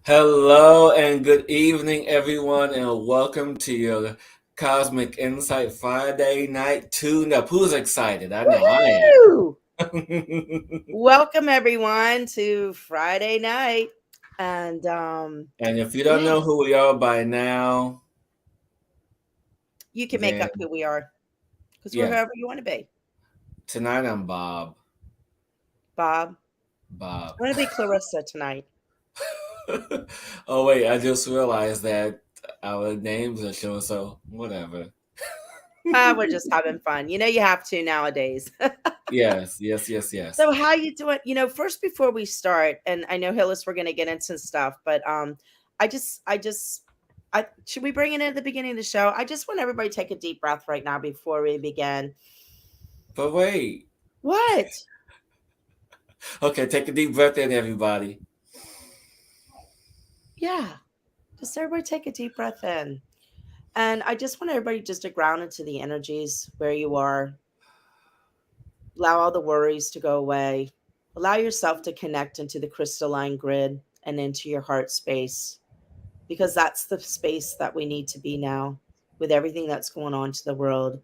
Hello and good evening, everyone, and welcome to your Cosmic Insight Friday night tune-up. Who's excited? I know I Woohoo! am. Welcome everyone to Friday night. And And if you don't yeah, know who we are by now, you can make then up who we are because we're yes, whoever you want to be. tonight I'm Bob. Bob, Bob. I want to be Clarissa tonight. Oh wait, I just realized that our names are showing, so whatever. We're just having fun. You have to nowadays. Yes, yes, yes, yes. So how you doing? First before we start, and I know Hillis, we're gonna get into stuff, but I should we bring it in at the beginning of the show? I just want everybody to take a deep breath right now before we begin. But wait. What? Okay, take a deep breath in, everybody. Yeah. Just everybody take a deep breath in. And I just want everybody just to ground into the energies where you are. Allow all the worries to go away. Allow yourself to connect into the crystalline grid and into your heart space because that's the space that we need to be now with everything that's going on to the world.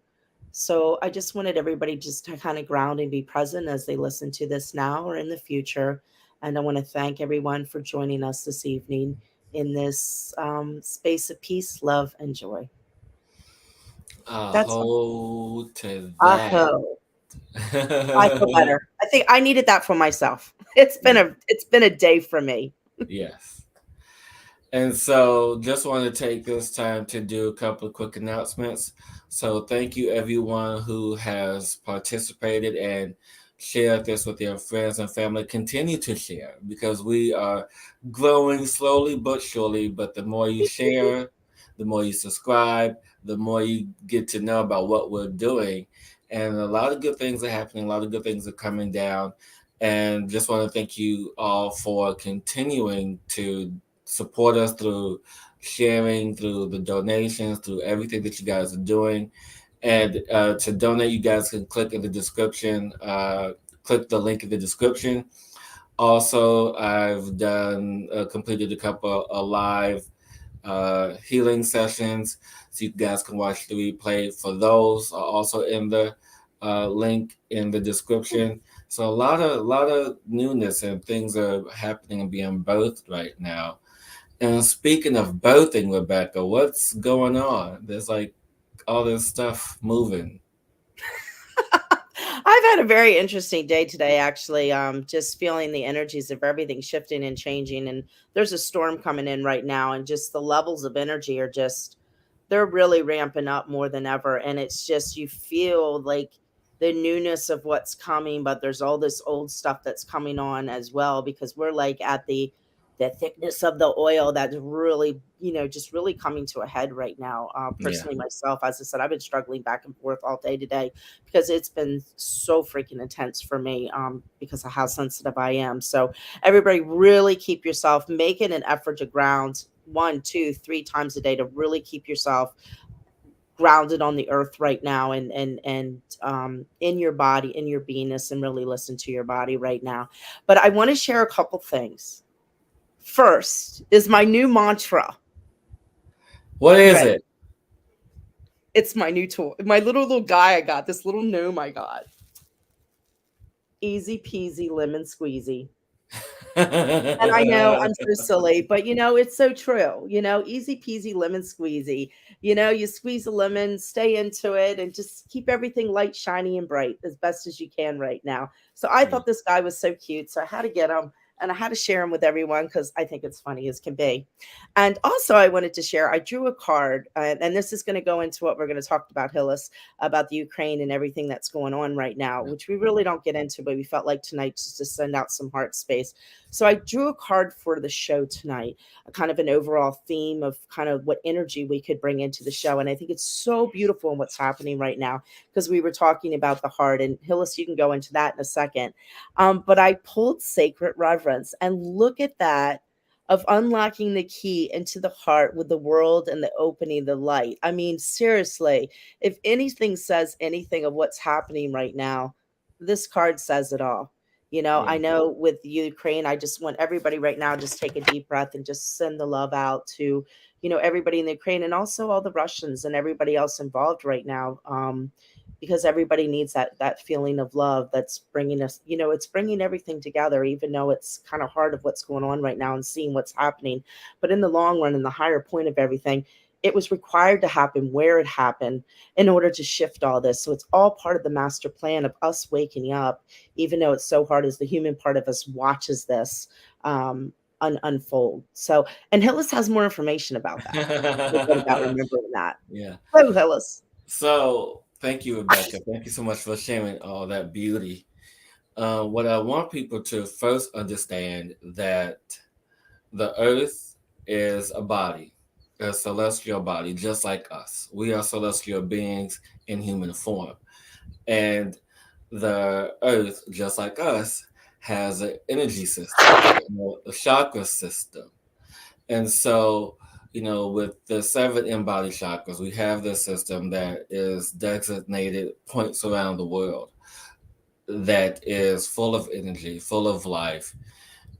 So I just wanted everybody just to kind of ground and be present as they listen to this now or in the future. And I want to thank everyone for joining us this evening in this space of peace, love, and joy. A That's hold to that. Aho. I feel better. I think I needed that for myself. It's been a day for me. Yes. And so just want to take this time to do a couple of quick announcements. So thank you everyone who has participated and shared this with your friends and family. Continue to share because we are growing slowly but surely. But the more you share, the more you subscribe, the more you get to know about what we're doing. And a lot of good things are happening, a lot of good things are coming down. And just want to thank you all for continuing to support us through sharing, through the donations, through everything that you guys are doing. And to donate, you guys can click in the description, click the link in the description. Also, I've done completed a couple of live healing sessions, so you guys can watch the replay for those. Are also in the link in the description. So a lot of newness and things are happening and being birthed right now. And speaking of birthing, Rebecka, what's going on? There's like all this stuff moving. I've had a very interesting day today, actually. Just feeling the energies of everything shifting and changing. And there's a storm coming in right now, and just the levels of energy are just, they're really ramping up more than ever. And it's just, you feel like the newness of what's coming, but there's all this old stuff that's coming on as well, because we're like at the thickness of the oil that's really, just really coming to a head right now. Yeah. Personally, myself, as I said, I've been struggling back and forth all day today because it's been so freaking intense for me, because of how sensitive I am. So everybody really keep yourself, making an effort to ground one, two, three times a day to really keep yourself grounded on the earth right now, and in your body, in your beingness, and really listen to your body right now. But I want to share a couple things. First is my new mantra. What You is ready? it? It's my new tool. My little guy I got, this little gnome I got. Easy peasy lemon squeezy. And I know I'm so silly, but it's so true. Easy peasy lemon squeezy. You squeeze a lemon, stay into it, and just keep everything light, shiny, and bright as best as you can right now. So I Yeah. thought this guy was so cute. So I had to get him, and I had to share him with everyone because I think it's funny as can be. And also, I wanted to share, I drew a card, and this is going to go into what we're going to talk about, Hillis, about the Ukraine and everything that's going on right now, which we really don't get into, but we felt like tonight just to send out some heart space. So I drew a card for the show tonight, a kind of an overall theme of kind of what energy we could bring into the show. And I think it's so beautiful in what's happening right now because we were talking about the heart. And Hillis, you can go into that in a second. But I pulled Sacred Reverence, and look at that, of unlocking the key into the heart with the world and the opening the light. I mean, seriously, if anything says anything of what's happening right now, this card says it all. I Yeah. know with Ukraine, I just want everybody right now just take a deep breath and just send the love out to, everybody in the Ukraine, and also all the Russians and everybody else involved right now. Because everybody needs that feeling of love that's bringing us, it's bringing everything together, even though it's kind of hard of what's going on right now and seeing what's happening. But in the long run, in the higher point of everything, it was required to happen where it happened in order to shift all this. So it's all part of the master plan of us waking up, even though it's so hard as the human part of us watches this um, unfold. So, and Hillis has more information about that. So good about remembering that. Yeah. Hello, Hillis. So thank you, Rebecca. Thank you so much for sharing all that beauty. What I want people to first understand that the earth is a body, a celestial body, just like us. We are celestial beings in human form. And the earth, just like us, has an energy system, a chakra system. And so, with the seven embodied chakras, we have this system that is designated points around the world that is full of energy, full of life.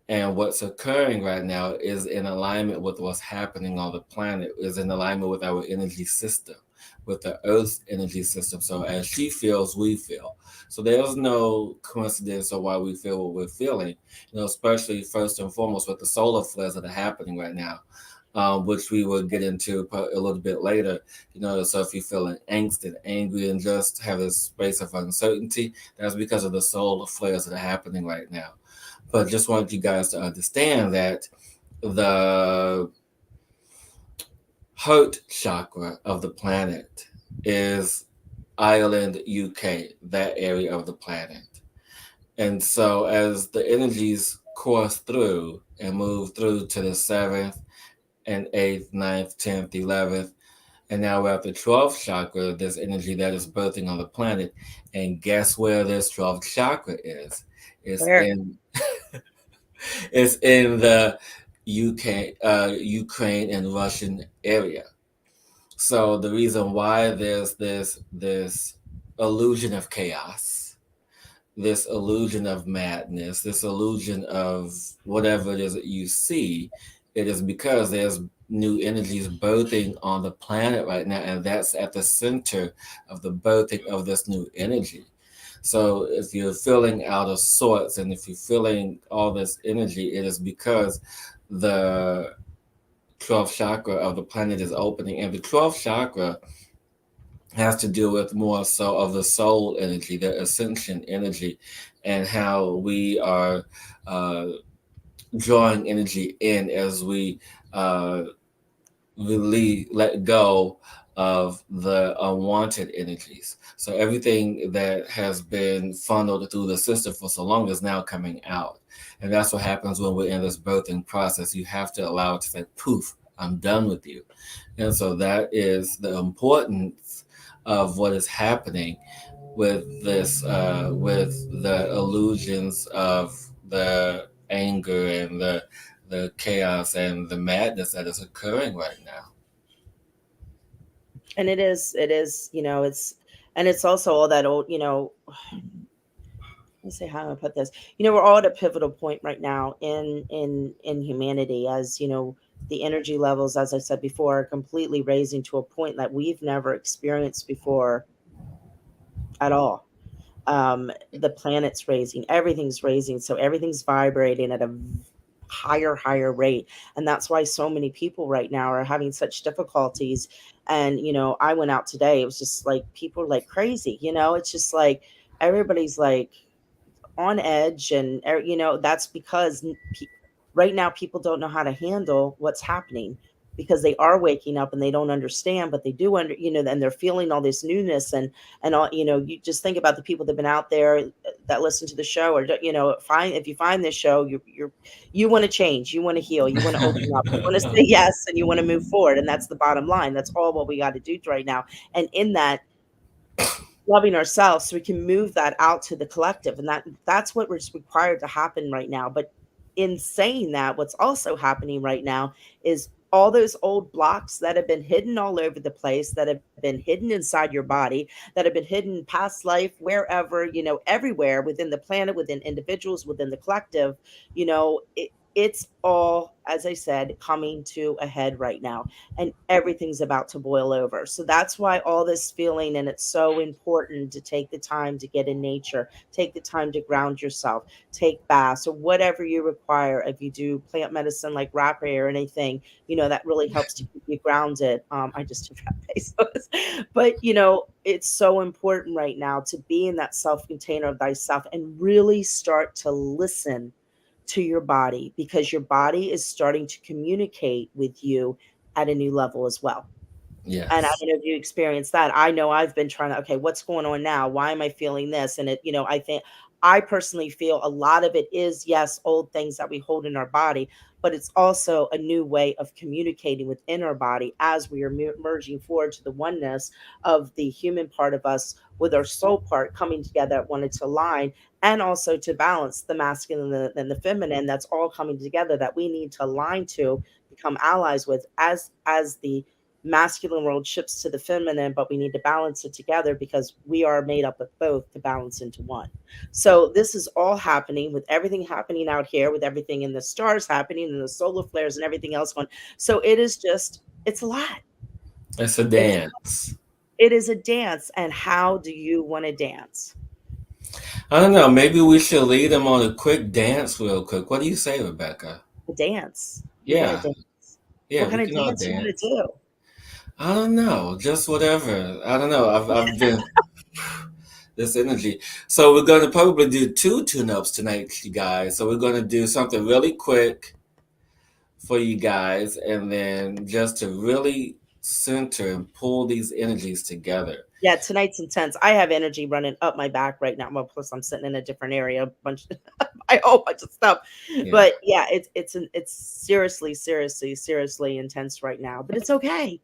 And what's occurring right now is in alignment with what's happening on the planet, is in alignment with our energy system, with the Earth's energy system. So as she feels, we feel. So there's no coincidence of why we feel what we're feeling, especially first and foremost with the solar flares that are happening right now. Which we will get into a little bit later. So if you're feeling angst and angry and just have this space of uncertainty, that's because of the solar flares that are happening right now. But just wanted you guys to understand that the heart chakra of the planet is Ireland, UK, that area of the planet. And so as the energies course through and move through to the seventh and eighth, ninth, 10th, 11th, and now we're at the 12th chakra, this energy that is birthing on the planet. And guess where this 12th chakra is? It's Where? in it's in the UK, Ukraine and Russian area. So the reason why there's this illusion of chaos, this illusion of madness, this illusion of whatever it is that you see, it is because there's new energies birthing on the planet right now, and that's at the center of the birthing of this new energy. So if you're feeling out of sorts and if you're feeling all this energy, it is because the 12th chakra of the planet is opening. And the 12th chakra has to do with more so of the soul energy, the ascension energy, and how we are uh, drawing energy in as we uh, really let go of the unwanted energies. So everything that has been funneled through the system for so long is now coming out. And that's what happens when we're in this birthing process. You have to allow it to say, poof, I'm done with you. And so that is the importance of what is happening with this, with the illusions of the anger and the chaos and the madness that is occurring right now. And it is, and it's also all that old, let me say how I put this. We're all at a pivotal point right now in humanity, as the energy levels, as I said before, are completely raising to a point that we've never experienced before at all. The planet's raising, everything's raising, so everything's vibrating at a higher rate, and that's why so many people right now are having such difficulties. And I went out today, it was just like people are like crazy, it's just like everybody's like on edge. And that's because right now people don't know how to handle what's happening, because they are waking up and they don't understand, but they do and they're feeling all this newness. And all, you just think about the people that have been out there that listen to the show, or find, if you find this show, you want to change, you want to heal, you want to open up, you want to say yes, and you want to move forward. And that's the bottom line. That's all what we got to do right now. And in that, loving ourselves, so we can move that out to the collective. And that's what was required to happen right now. But in saying that, what's also happening right now is all those old blocks that have been hidden all over the place, that have been hidden inside your body, that have been hidden past life, wherever, everywhere within the planet, within individuals, within the collective, it's all, as I said, coming to a head right now, and everything's about to boil over. So that's why all this feeling, and it's so important to take the time to get in nature, take the time to ground yourself, take baths or whatever you require. If you do plant medicine like rapé or anything, that really helps to keep you grounded. I just did rapé, but it's so important right now to be in that self container of thyself and really start to listen to your body, because your body is starting to communicate with you at a new level as well. And I Yes. don't know if you experienced that. I know I've been trying to, okay, what's going on now? Why am I feeling this? And I think I personally feel a lot of it is, yes, old things that we hold in our body, but it's also a new way of communicating within our body as we are merging forward to the oneness of the human part of us with our soul part coming together, wanted to align, and also to balance the masculine and the feminine. That's all coming together that we need to align to become allies with, as the masculine world shifts to the feminine, but we need to balance it together because we are made up of both to balance into one. So this is all happening with everything happening out here, with everything in the stars happening and the solar flares and everything else going. So it is just, it's a lot. It's a It's dance. it is a dance. And how do you want to dance? I don't know. Maybe we should lead them on a quick dance real quick. What do you say, Rebecca? A dance. You're gonna Yeah. dance. Yeah, What we kind of can all dance you want to dance. do? I don't know. Just whatever. I don't know. I've been this energy. So we're gonna probably do two tune-ups tonight, you guys. So we're gonna do something really quick for you guys, and then just to really center and pull these energies together. Yeah, tonight's intense. I have energy running up my back right now. Well, plus I'm sitting in a different area, a bunch a whole bunch of stuff. Yeah. But yeah, it's seriously, seriously, seriously intense right now. But it's okay,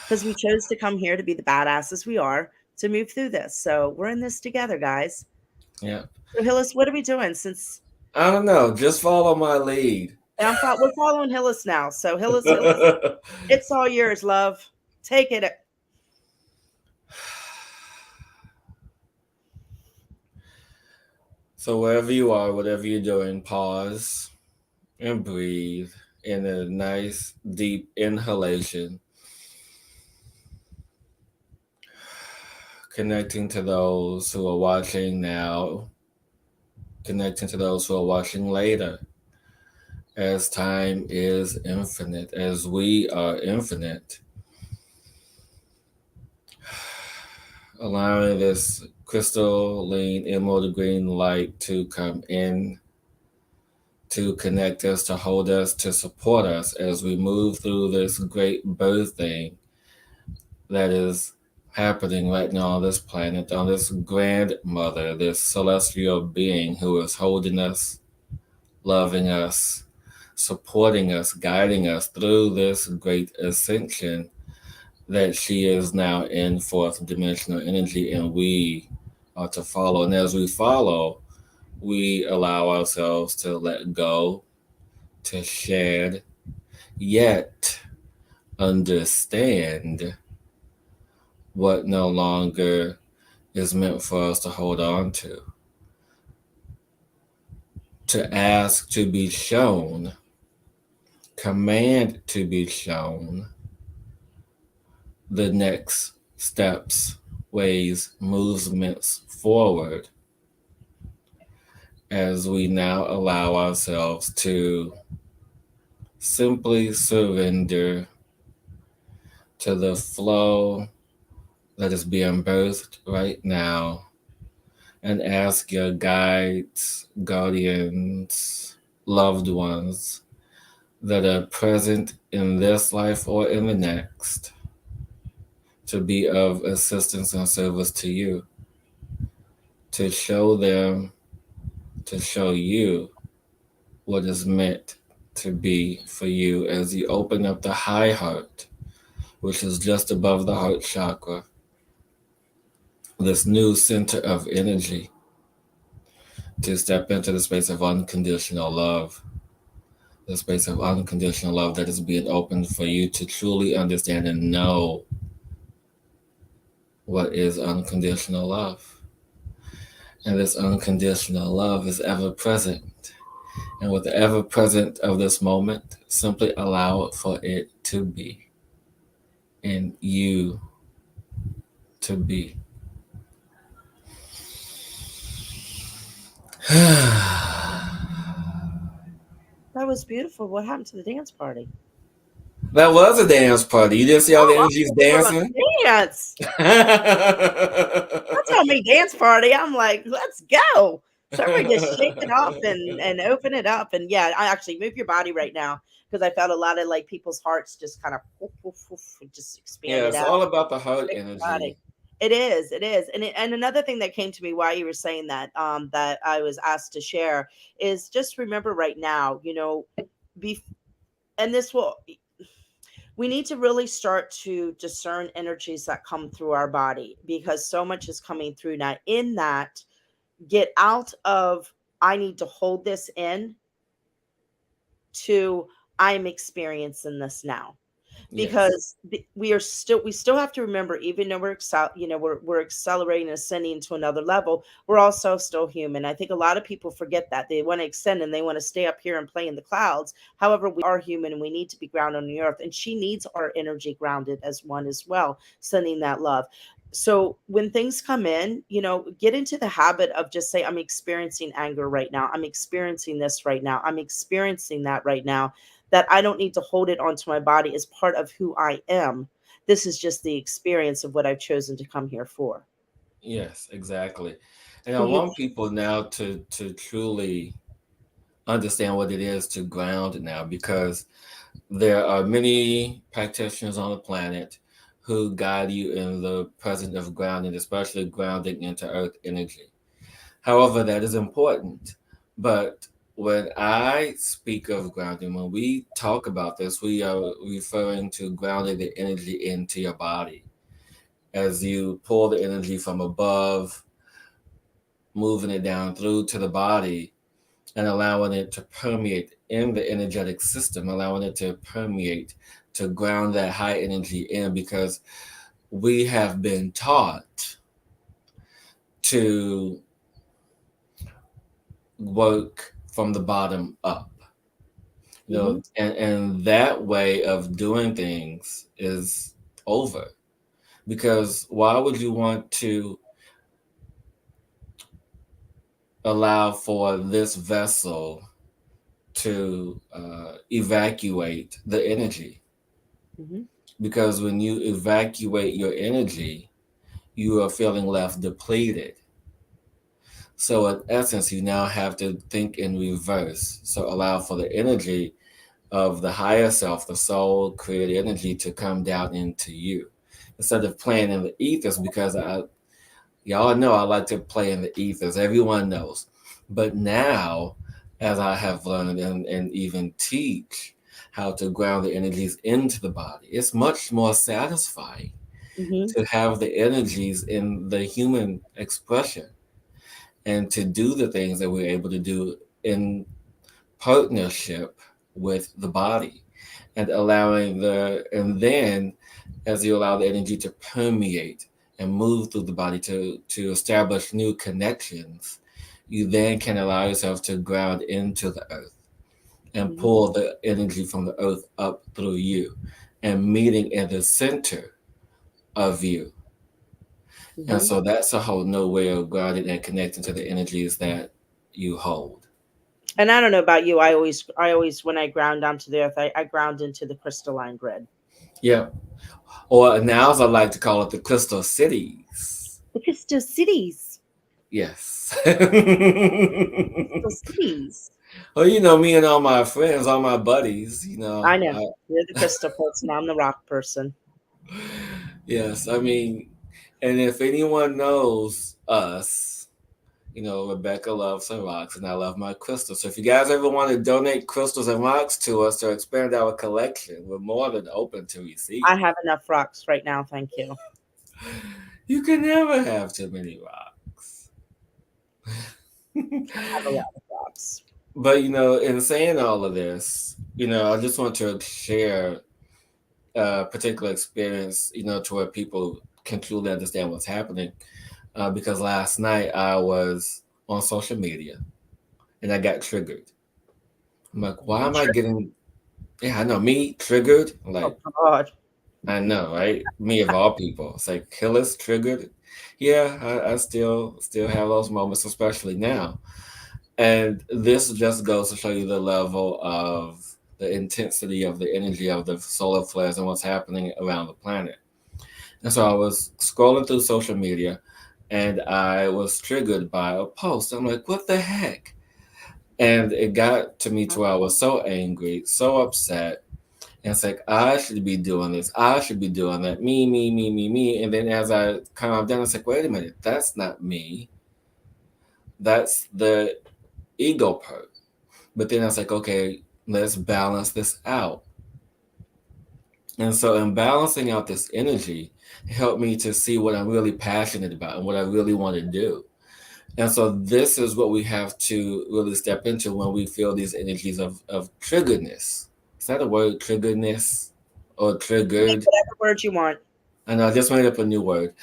because we chose to come here to be the badasses we are, to move through this. So we're in this together, guys. Yeah. So Hillis, what are we doing? Since I don't know. Just follow my lead. we're following Hillis now. So Hillis, it's all yours, love. Take it. So wherever you are, whatever you're doing, pause and breathe in a nice deep inhalation, connecting to those who are watching now, connecting to those who are watching later. As time is infinite, as we are infinite, allowing this crystalline emerald green light to come in, to connect us, to hold us, to support us as we move through this great birthing that is happening right now on this planet, on this grandmother, this celestial being who is holding us, loving us, supporting us, guiding us through this great ascension that she is now in fourth dimensional energy, and we are to follow. And as we follow, we allow ourselves to let go, to shed, yet understand what no longer is meant for us to hold on to ask to be shown, command to be shown the next steps, ways, movements forward as we now allow ourselves to simply surrender to the flow that is being birthed right now, and ask your guides, guardians, loved ones that are present in this life or in the next to be of assistance and service to you, to show them, to show you what is meant to be for you as you open up the high heart, which is just above the heart chakra, this new center of energy, to step into the space of unconditional love, the space of unconditional love that is being opened for you to truly understand and know what is unconditional love. And this unconditional love is ever present. And with the ever present of this moment, simply allow for it to be and you to be. That was beautiful. What happened to the dance party? That was a dance party. You didn't see all the Oh, energies I'm gonna dancing? dance. That's how me dance party. I'm like, let's go. So everybody just shake it off and open it up. And yeah, I actually move your body right now because I felt a lot of like people's hearts just kind of just Yeah, expanded it's out. all about the heart Shake your energy. body. It is, and another thing that came to me while you were saying that, that I was asked to share is just remember right now, be, and this will, we need to really start to discern energies that come through our body because so much is coming through now. In that, get out of I need to hold this in to I'm experiencing this now Yes. because we still have to remember, even though we're accelerating and ascending to another level, we're also still human. I think a lot of people forget that they want to extend and they want to stay up here and play in the clouds. However, we are human and we need to be grounded on the earth, and she needs our energy grounded as one as well, sending that love. So when things come in, get into the habit of just say, I'm experiencing anger right now, I'm experiencing this right now, I'm experiencing that right now, that I don't need to hold it onto my body as part of who I am. This is just the experience of what I've chosen to come here for. Yes, exactly. And I Can you? want people now to truly understand what it is to ground now, because there are many practitioners on the planet who guide you in the present of grounding, especially grounding into earth energy. However, that is important. But when I speak of grounding, when we talk about this, we are referring to grounding the energy into your body. As you pull the energy from above, moving it down through to the body, and allowing it to permeate in the energetic system, allowing it to permeate, to ground that high energy in, because we have been taught to work from the bottom up. Hmm. And that way of doing things is over, because why would you want to allow for this vessel to evacuate the energy? Hmm. Because when you evacuate your energy, you are feeling left depleted. So, in essence, you now have to think in reverse. So, allow for the energy of the higher self, the soul, creative energy, to come down into you instead of playing in the ethers. Because y'all know I like to play in the ethers. Everyone knows. But now, as I have learned and even teach how to ground the energies into the body, it's much more satisfying Hmm. to have the energies in the human expression and to do the things that we're able to do in partnership with the body, and and then as you allow the energy to permeate and move through the body to establish new connections, you then can allow yourself to ground into the earth and Hmm. pull the energy from the earth up through you and meeting in the center of you. And Hmm. so that's a whole new way of grounding and connecting to the energies that you hold. And I don't know about you, I always, when I ground down to the earth, I ground into the crystalline grid. Yeah. Or now, as I like to call it, the crystal cities. The crystal cities. Yes. Crystal cities. Well, me and all my friends, all my buddies, I know. You're the crystal person. I'm the rock person. yes, I mean, and if anyone knows us, Rebecca loves her rocks and I love my crystals. So if you guys ever want to donate crystals and rocks to us to expand our collection, we're more than open to receive. I have enough rocks right now. Thank you. You can never have too many rocks. I have a lot of rocks. But in saying all of this, I just want to share a particular experience, to where people can truly understand what's happening. Because last night I was on social media and I got triggered. I'm like, why You am I tri- getting? Yeah, I know me triggered. I'm oh like, God. I know, right? Me of all people. It's like Hillis triggered. Yeah, I still have those moments, especially now. And this just goes to show you the level of the intensity of the energy of the solar flares and what's happening around the planet. And so I was scrolling through social media and I was triggered by a post. I'm like, what the heck? And it got to me to where I was so angry, so upset. And it's like, I should be doing this. I should be doing that. Me. And then as I calmed down, it's like, wait a minute, that's not me. That's the ego part. But then I was like, okay, let's balance this out. And so, in balancing out this energy, it helped me to see what I'm really passionate about and what I really want to do. And so, this is what we have to really step into when we feel these energies of triggeredness. Is that a word, triggeredness or Make triggered? whatever word you want. I know I just made up a new word.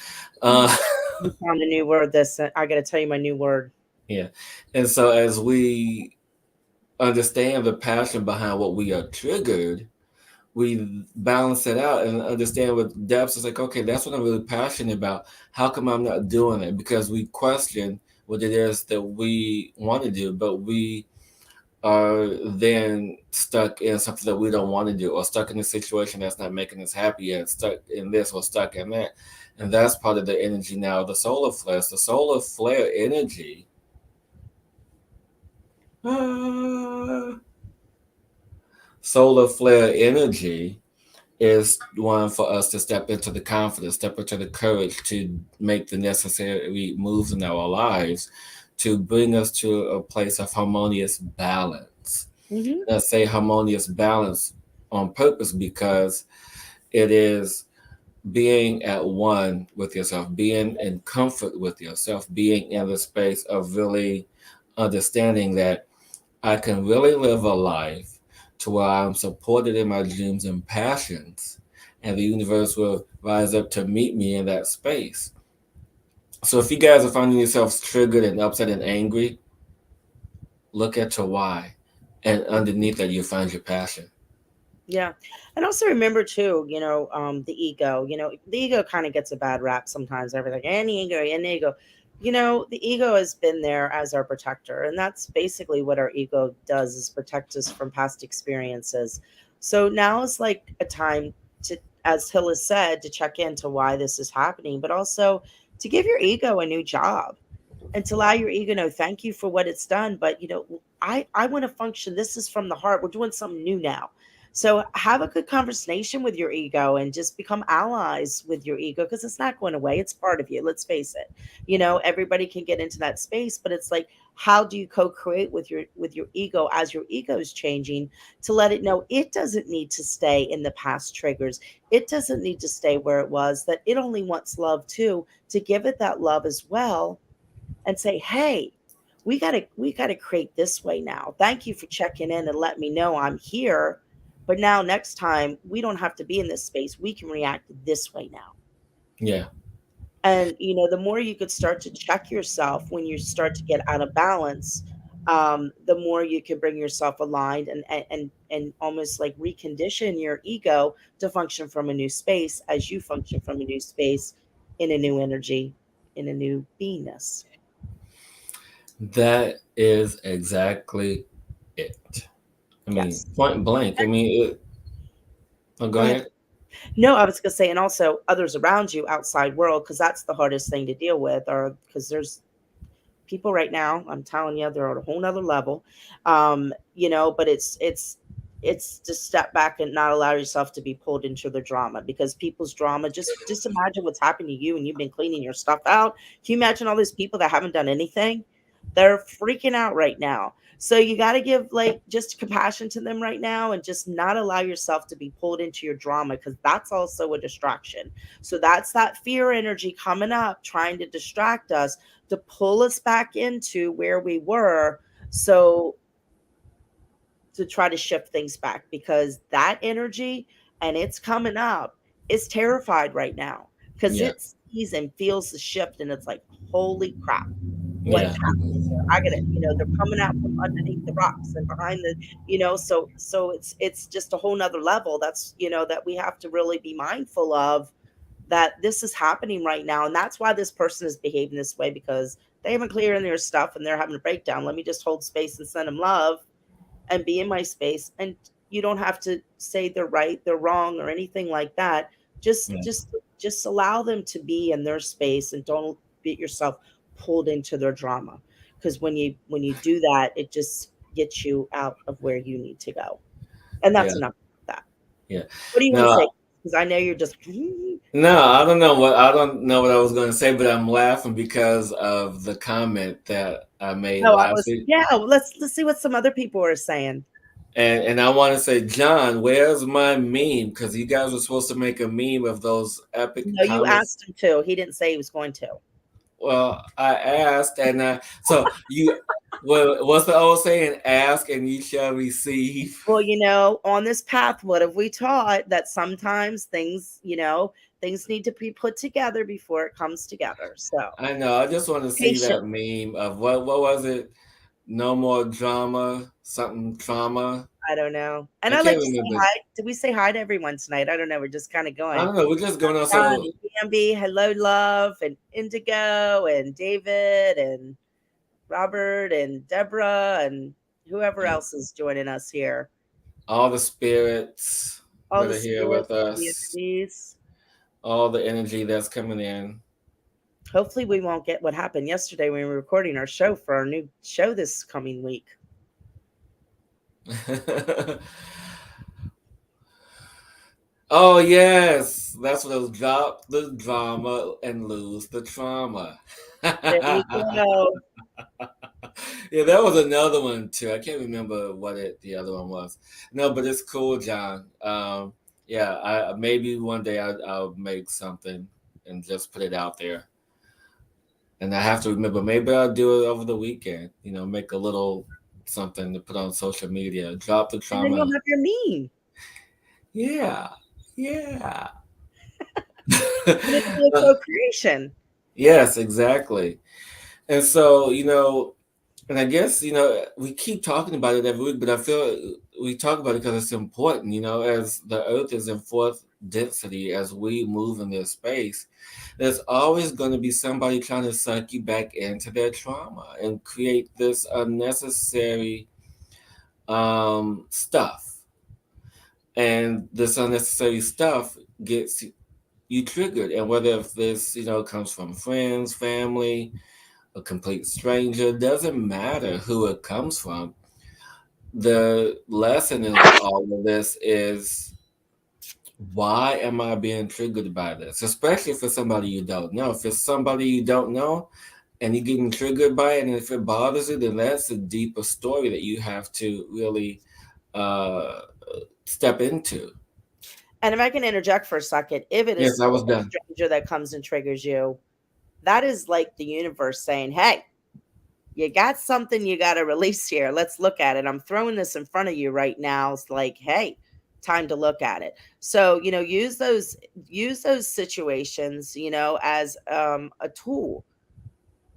Uh, You found a new word. This I got to tell you my new word. yeah. And so, as we understand the passion behind what we are triggered, we balance it out and understand with depths. It's like, okay, that's what I'm really passionate about. How come I'm not doing it? Because we question what it is that we want to do, but we are then stuck in something that we don't want to do, or stuck in a situation that's not making us happy, and stuck in this or stuck in that. And that's part of the energy now, the solar flares. The solar flare energy. ah, Solar flare energy is one for us to step into the confidence, step into the courage to make the necessary moves in our lives to bring us to a place of harmonious balance. Hmm. And I say harmonious balance on purpose because it is being at one with yourself, being in comfort with yourself, being in the space of really understanding that I can really live a life to where I'm supported in my dreams and passions, and the universe will rise up to meet me in that space. So if you guys are finding yourselves triggered and upset and angry, look at your why, and underneath that you find your passion. Yeah. And also remember too, the ego, the ego kind of gets a bad rap sometimes. Everything, any ego, any ego. The ego has been there as our protector. And that's basically what our ego does is protect us from past experiences. So now is like a time to, as Hill has said, to check into why this is happening, but also to give your ego a new job and to allow your ego to know thank you for what it's done, but I want to function. This is from the heart. We're doing something new now. So have a good conversation with your ego and just become allies with your ego, because it's not going away. It's part of you, let's face it. Everybody can get into that space, but it's like, how do you co-create with your ego as your ego is changing, to let it know it doesn't need to stay in the past triggers. It doesn't need to stay where it was, that it only wants love too, to give it that love as well, and say, "Hey, we got to create this way now. Thank you for checking in and let me know I'm here. But now next time we don't have to be in this space. We can react this way now." Yeah, And the more you could start to check yourself when you start to get out of balance, the more you can bring yourself aligned and almost like recondition your ego to function from a new space as you function from a new space, in a new energy, in a new beingness. that is exactly it. I mean, Yes. point blank. I mean, oh, go Go ahead. ahead. No, I was gonna say, and also others around you, outside world, because that's the hardest thing to deal with, or because there's people right now, I'm telling you, they're on a whole nother level. But it's just step back and not allow yourself to be pulled into the drama, because people's drama, just imagine what's happened to you and you've been cleaning your stuff out. Can you imagine all those people that haven't done anything? They're freaking out right now. So you got to give like just compassion to them right now, and just not allow yourself to be pulled into your drama, because that's also a distraction. So that's that fear energy coming up trying to distract us, to pull us back into where we were. So to try to shift things back, because that energy, and it's coming up, is terrified right now because Yeah. it sees and feels the shift, and it's like, holy crap, what's Yeah. happening here? I gotta, they're coming out from underneath the rocks and behind the, so it's just a whole nother level. That's, that we have to really be mindful of, that this is happening right now. And that's why this person is behaving this way, because they haven't cleared in their stuff and they're having a breakdown. Let me just hold space and send them love and be in my space. And you don't have to say they're right, they're wrong, or anything like that. Just Yeah. just just allow them to be in their space, and don't get yourself pulled into their drama. Because when you do that, it just gets you out of where you need to go. And Yeah. that's enough of that. Yeah. What do you want to No, say? Because I know you're just no, I don't know what I was going to say, but I'm laughing because of the comment that I made oh, I last was, week. yeah, let's see what some other people are saying. And I want to say, John, where's my meme? Because you guys were supposed to make a meme of those epic No, you comments. asked him to. He didn't say he was going to. Well, I asked, and so well, what's the old saying? Ask and you shall receive. Well, on this path, what have we taught? That sometimes things need to be put together before it comes together. So I know. I just want to see patient. that meme of what was it? No more drama, something trauma. I don't know. And I I like can't to say remember. hi. Did we say hi to everyone tonight? I don't know. We're just kind of I going. don't know. We're just going on. John So and Bambi, hello, love, and Indigo, and David, and Robert, and Deborah, and whoever yeah, else is joining us here. all the spirits All that the are here with spirits, the us, entities. all the energy that's coming in. Hopefully, we won't get what happened yesterday when we were recording our show for our new show this coming week. Oh yes, that's what it was. Drop the drama and lose the trauma. There you go. Yeah, that was another one too. I can't remember what the other one was. No, but it's cool, John. Yeah, I maybe one day I'll make something and just put it out there. And I have to remember, maybe I'll do it over the weekend. Make a little something to put on social media. Drop the And then trauma. you'll have your meme. Yeah, yeah. And it'll be a Uh, co-creation. yes, exactly. And so, and I guess, we keep talking about it every week, but I feel we talk about it because it's important, as the earth is in fourth density, as we move in this space, there's always going to be somebody trying to suck you back into their trauma and create this unnecessary stuff. And this unnecessary stuff gets you triggered. And whether if this, comes from friends, family, a complete stranger, doesn't matter who it comes from. The lesson in all of this is, why am I being triggered by this? Especially for somebody you don't know. If it's somebody you don't know and you're getting triggered by it, and if it bothers you, then that's a deeper story that you have to really uh, step into. And if I can interject for a second, if it Yes, is I was a done. stranger that comes and triggers you, that is like the universe saying, hey, you got something you got to release here. Let's look at it. I'm throwing this in front of you right now. It's like, hey, time to look at it. So, use those situations, as a tool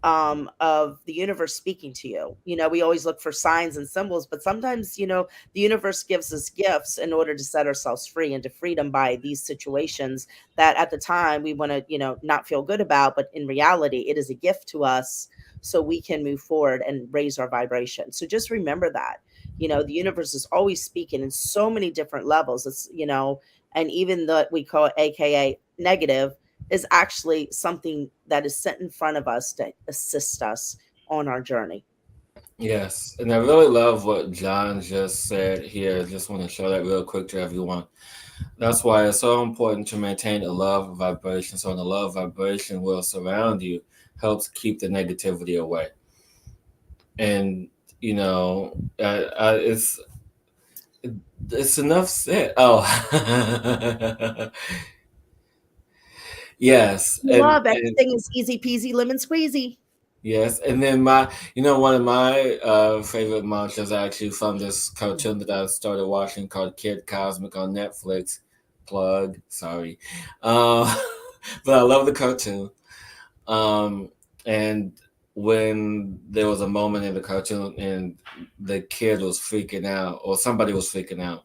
of the universe speaking to you. We always look for signs and symbols, but sometimes, the universe gives us gifts in order to set ourselves free, and to freedom by these situations that at the time we want to, not feel good about, but in reality, it is a gift to us, so we can move forward and raise our vibration. So just remember that, the universe is always speaking in so many different levels. And even the we call it AKA negative is actually something that is set in front of us to assist us on our journey. Yes, and I really love what John just said here. Just want to show that real quick to everyone. That's why it's so important to maintain a love vibration. So the love vibration will surround you, helps keep the negativity away. And it's enough said. Oh, yes, and Love, everything is easy peasy lemon squeezy. Yes, and then one of my favorite mantras are actually from this cartoon that I started watching called Kid Cosmic on Netflix. Plug, sorry, uh, but I love the cartoon. Um, and when there was a moment in the cartoon and the kid was freaking out, or somebody was freaking out,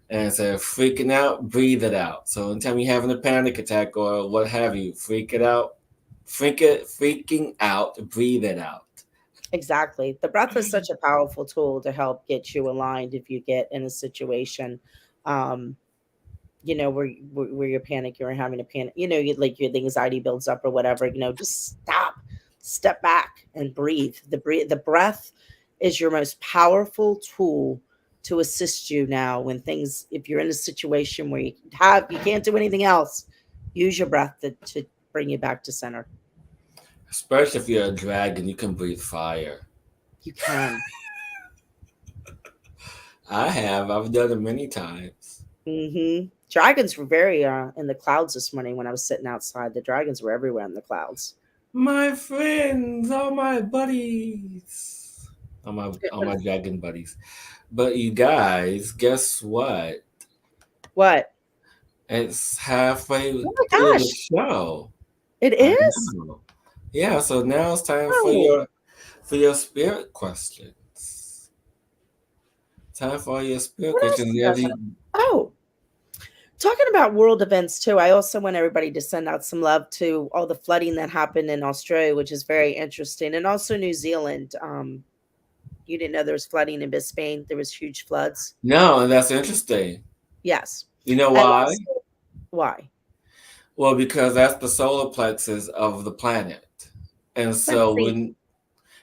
and it said, "Freaking out, breathe it out." So anytime you're having a panic attack or what have you, freaking out, breathe it out. Exactly. The breath is such a powerful tool to help get you aligned if you get in a situation, um, where you're panic, you're having a panic, the anxiety builds up or whatever, just stop, step back and breathe. The breath is your most powerful tool to assist you now when things, if you're in a situation where you can't do anything else, use your breath to bring you back to center. Especially if you're a dragon, you can breathe fire. You can. I've done it many times. Dragons were very in the clouds this morning when I was sitting outside. The dragons were everywhere in the clouds. My friends, all my buddies, all my dragon buddies. But you guys, guess what? What? It's halfway Oh my through the gosh. show. It I is? know. Yeah, so now it's time for Oh, your spirit questions. Time for your spirit what else questions. did I have? Oh, talking about world events too, I also want everybody to send out some love to all the flooding that happened in Australia, which is very interesting, and also New Zealand. You didn't know there was flooding in Biscayne. There was huge floods. No, and that's interesting. Yes. You know And why? also, why? Well, because that's the solar plexus of the planet. And That's so crazy. when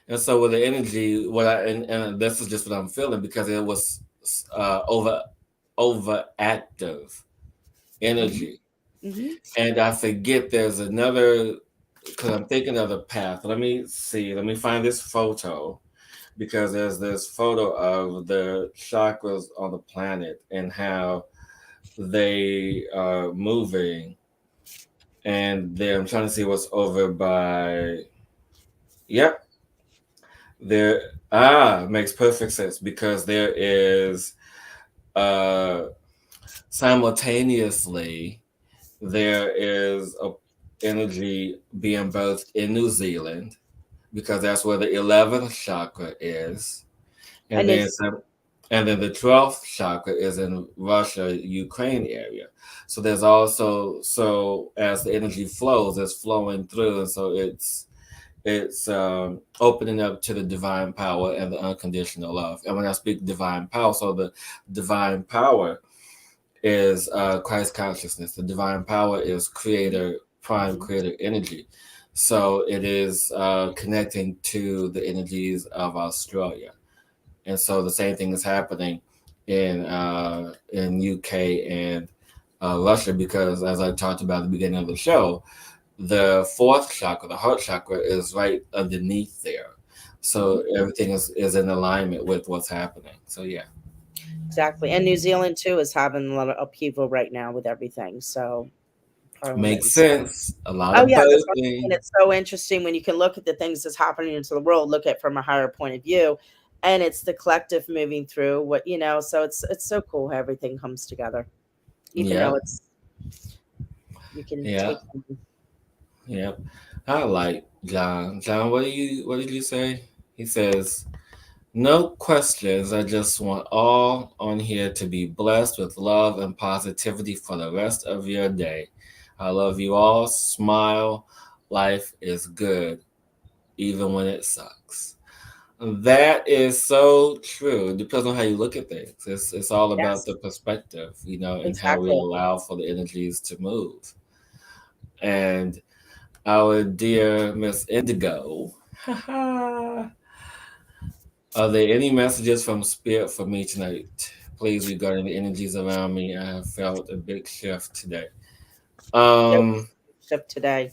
and so with the energy, and this is just what I'm feeling because it was overactive Hmm. energy. Hmm. And I forget there's another because I'm thinking of the path. Let me see. Let me find this photo because there's this photo of the chakras on the planet and how they are moving. And then I'm trying to see what's over by. Yep, there. Makes perfect sense because there is uh simultaneously there is a energy being birthed in New Zealand because that's where the 11th chakra is, and And then it's the 12th chakra is in Russia, Ukraine area. So there's also so as the energy flows, it's flowing through, and so it's opening up to the divine power and the unconditional love. And when I speak divine power, so the divine power is Christ consciousness. The divine power is creator, prime Mhm. creator energy. So it is connecting to the energies of Australia. And so the same thing is happening in UK and Russia because, as I talked about at the beginning of the show, the fourth chakra, the heart chakra, is right underneath there. Mhm. So everything is in alignment with what's happening. So yeah, Exactly. And New Zealand too is having a lot of upheaval right now with everything. So Parliament makes and stuff. sense. A lot Oh of yeah, that's what I'm saying. birthing. It's so interesting when you can look at the things that's happening into the world, look at from a higher point of view, and it's the collective moving through so it's so cool how everything comes together. Even though Yep, it's you can take yep, yep. I like John. John, what did you say? He says, no questions. I just want all on here to be blessed with love and positivity for the rest of your day. I love you all. Smile. Life is good, even when it sucks. That is so true. It depends on how you look at things. It's all about yes, the perspective, and how we exactly. allow for the energies to move. And our dear Miss Indigo, are there any messages from Spirit for me tonight? Please, regarding the energies around me, I have felt a big shift today. There Um, was a shift today.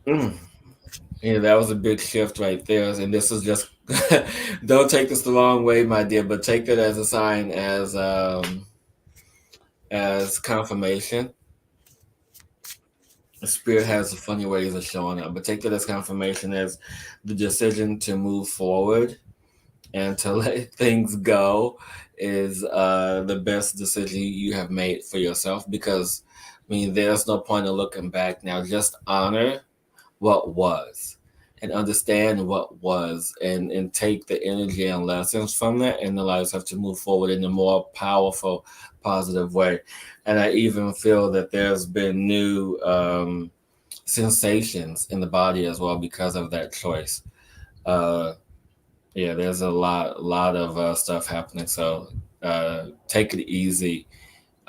mm, yeah, that was a big shift right there. And this is just, don't take this the wrong way, my dear, but take that as a sign, as confirmation. Spirit has funny ways of showing up, but take that as confirmation as the decision to move forward and to let things go is the best decision you have made for yourself because I mean there's no point in looking back now. Just honor what was and understand what was and take the energy and lessons from that and allow yourself to move forward in a more powerful, positive way. And I even feel that there's been new sensations in the body as well because of that choice. Uh, yeah, there's a lot of stuff happening. So take it easy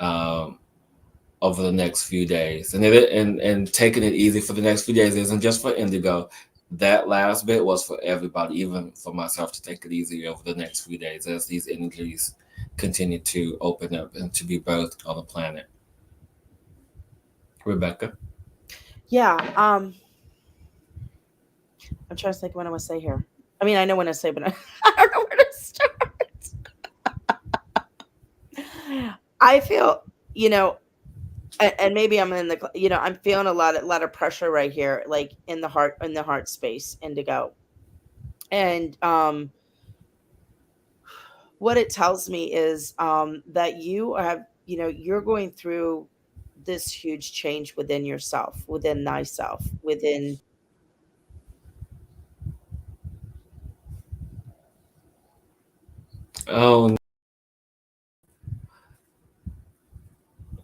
um, over the next few days, and taking it easy for the next few days isn't just for Indigo. That last bit was for everybody, even for myself, to take it easy over the next few days as these energies continue to open up and to be birthed on the planet. Rebecca. Yeah. I'm trying to think what I want to say here. I mean, I know what to say, but I don't know where to start. I feel, you know, and maybe I'm in the, I'm feeling a lot of pressure right here, like in the heart space, Indigo. And what it tells me is that you're going through this huge change within yourself, within thyself, within. Oh,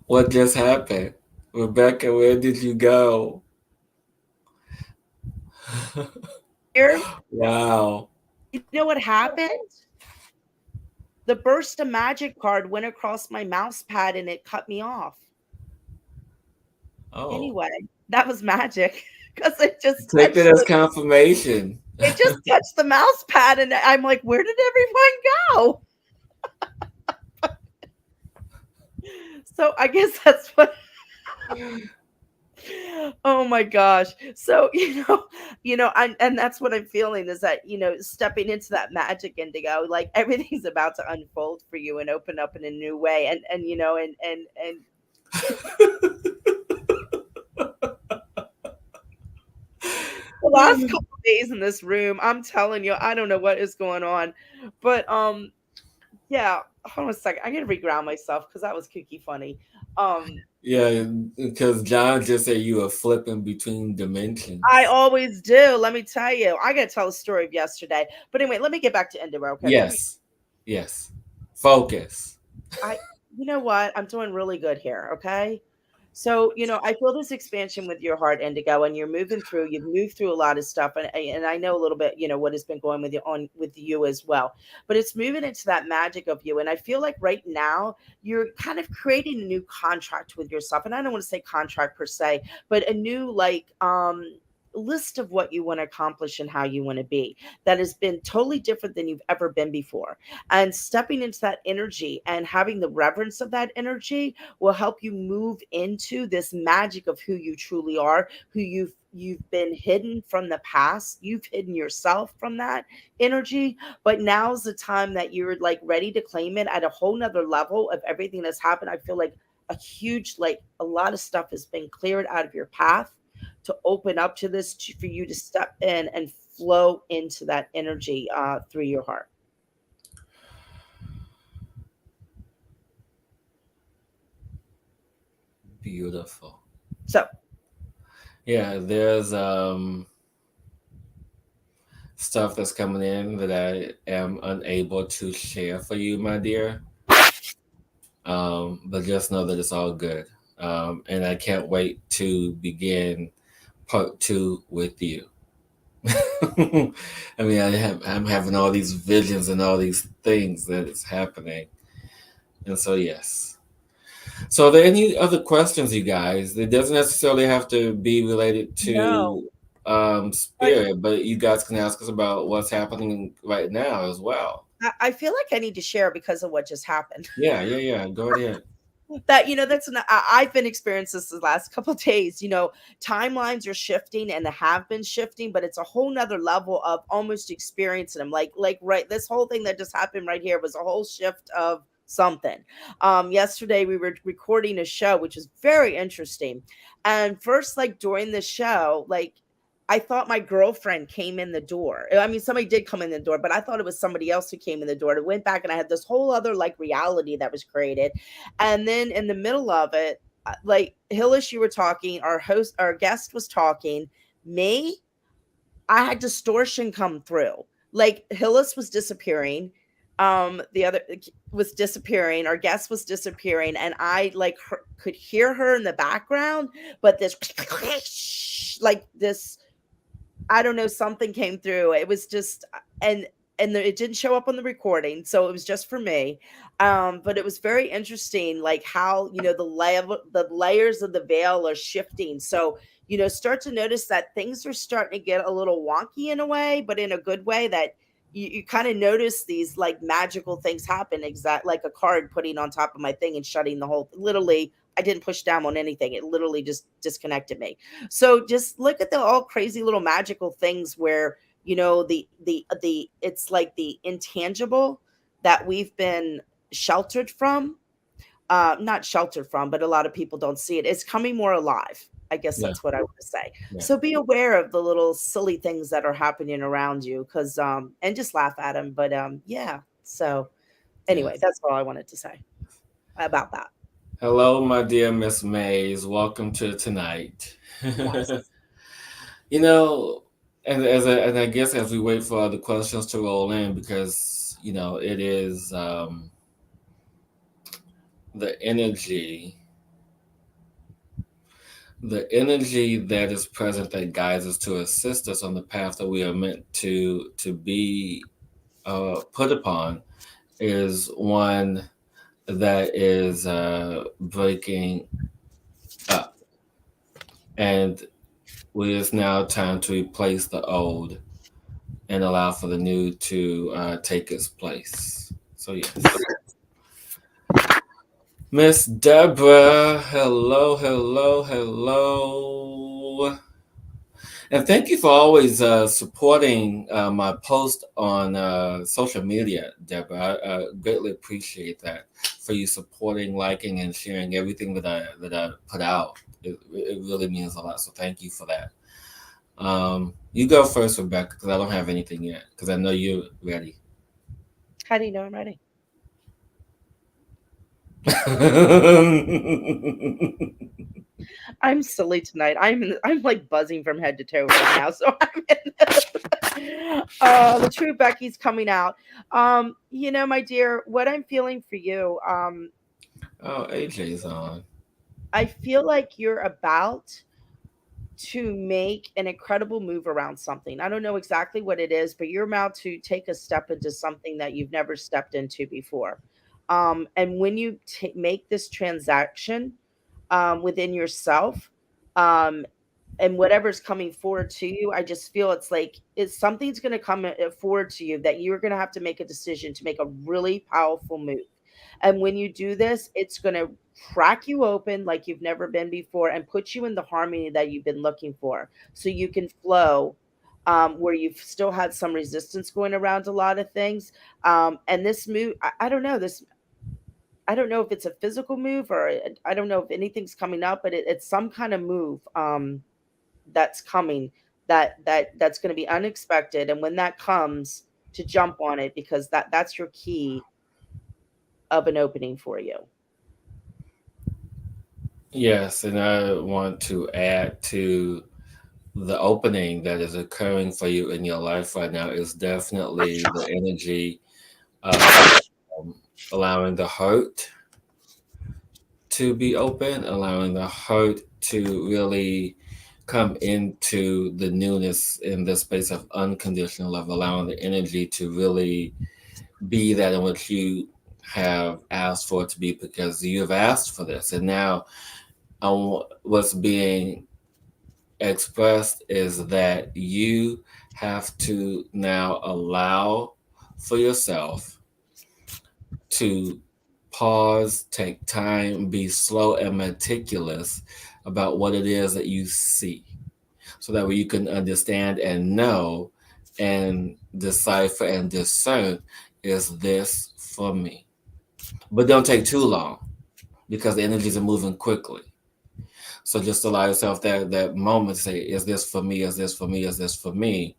what just happened? Rebecca, where did you go? Here, Wow. you know what happened? The burst of magic card went across my mouse pad and it cut me off. Oh, Anyway, that was magic because it just take touched that as the confirmation. it just touched the mouse pad, and I'm like, where did everyone go? So I guess that's what. Oh my gosh. So, and that's what I'm feeling is that, stepping into that magic, Indigo, like everything's about to unfold for you and open up in a new way. And the last couple of days in this room, I'm telling you, I don't know what is going on. But yeah, hold on a second. I gotta reground myself because that was kooky funny. Um Yeah, because John just said you were flipping between I dimensions. always do. Let me tell you. I gotta tell a story of yesterday. But anyway, let me get back to Indigo. Okay, let me Yes, yes. Focus. I you know what? I'm doing really good here, okay? So, I feel this expansion with your heart, Indigo, and you've moved through a lot of stuff, and I know a little bit, what has been going with you as well. But it's moving into that magic of you. And I feel like right now you're kind of creating a new contract with yourself. And I don't want to say contract per se, but a new like list of what you want to accomplish and how you want to be that has been totally different than you've ever been before, and stepping into that energy and having the reverence of that energy will help you move into this magic of who you truly are, who you've been hidden from the past. You've hidden yourself from that energy, but now's the time that you're like ready to claim it at a whole nother level of everything that's happened. I feel like a lot of stuff has been cleared out of your path to open up to this, for you to step in and flow into that energy through your heart. Beautiful. So Yeah, there's stuff that's coming in that I am unable to share for you, my dear. But just know that it's all good. And I can't wait to begin part two with you. I mean, I'm having all these visions and all these things that is happening, and so yes. So, are there any other questions, you guys? It doesn't necessarily have to be related no, to but spirit, but you guys can ask us about what's happening right now as well. I feel like I need to share because of what just happened. Yeah, yeah, yeah. Go ahead. That that's I've been experiencing this the last couple of days. Timelines are shifting and have been shifting, but it's a whole nother level of almost experiencing them. Like right, this whole thing that just happened right here was a whole shift of. something. Yesterday we were recording a show, which is very interesting. And first, like during the show, like I thought my girlfriend came in the door. I mean, somebody did come in the door, but I thought it was somebody else who came in the door. And it went back, and I had this whole other like reality that was created. And then in the middle of it, like Hillis, you were talking, our guest was talking, me, I had distortion come through. Like Hillis was disappearing, the other was disappearing, our guest was disappearing, and I like could hear her in the background, but this like this, I don't know, something came through. It was just it didn't show up on the recording, so it was just for me. But it was very interesting, like how the layers of the veil are shifting. So start to notice that things are starting to get a little wonky in a way, but in a good way. That you kind of notice these like magical things happen, exact like a card putting on top of my thing and shutting the whole. Literally, I didn't push down on anything. It literally just disconnected me. So just look at the all crazy little magical things where the it's like the intangible that we've been sheltered from, not sheltered from, but a lot of people don't see it. It's coming more alive. I guess Yeah, that's what I want to say. yeah, So be aware of the little silly things that are happening around you, because and just laugh at them. But yeah. So anyway, yes. that's all I wanted to say about that. Hello, my dear Miss Mays. Welcome to tonight. Yes. you know, and I guess as we wait for other questions to roll in, because it is the energy, the energy that is present that guides us to assist us on the path that we are meant to be put upon, is one that is breaking up, and it's now time to replace the old and allow for the new to take its place. So yes, Miss Deborah, hello, hello, hello. And thank you for always supporting my post on social media, Deborah. I greatly appreciate that, for you supporting, liking, and sharing everything that I put out. It really means a lot. So thank you for that. You go first, Rebecca, because I don't have anything yet. Because I know you're ready. How do you know I'm ready? I'm silly tonight. I'm like buzzing from head to toe right now. So I'm the true Becky's coming out. My dear, what I'm feeling for you, Oh, AJ's on. I feel like you're about to make an incredible move around something. I don't know exactly what it is, but you're about to take a step into something that you've never stepped into before. And when you make this transaction within yourself, um, and whatever's coming forward to you, I just feel it's something's going to come forward to you that you're going to have to make a decision to make a really powerful move. And when you do this, it's going to crack you open like you've never been before and put you in the harmony that you've been looking for, so you can flow, where you've still had some resistance going around a lot of things. And this move, I don't know this. I don't know if it's a physical move, or I don't know if anything's coming up, but it's some kind of move. That's coming, that's going to be unexpected, and when that comes, to jump on it, because that's your key of an opening for you. Yes, and I want to add to the opening that is occurring for you in your life right now is definitely the energy of allowing the heart to be open, allowing the heart to really come into the newness in the space of unconditional love, allowing the energy to really be that in which you have asked for it to be, because you have asked for this. And now what's being expressed is that you have to now allow for yourself to pause, take time, be slow and meticulous about what it is that you see, so that way you can understand and know and decipher and discern, is this for me? but don't take too long because the energies are moving quickly. So just allow yourself that moment to say, is this for me? Is this for me? Is this for me?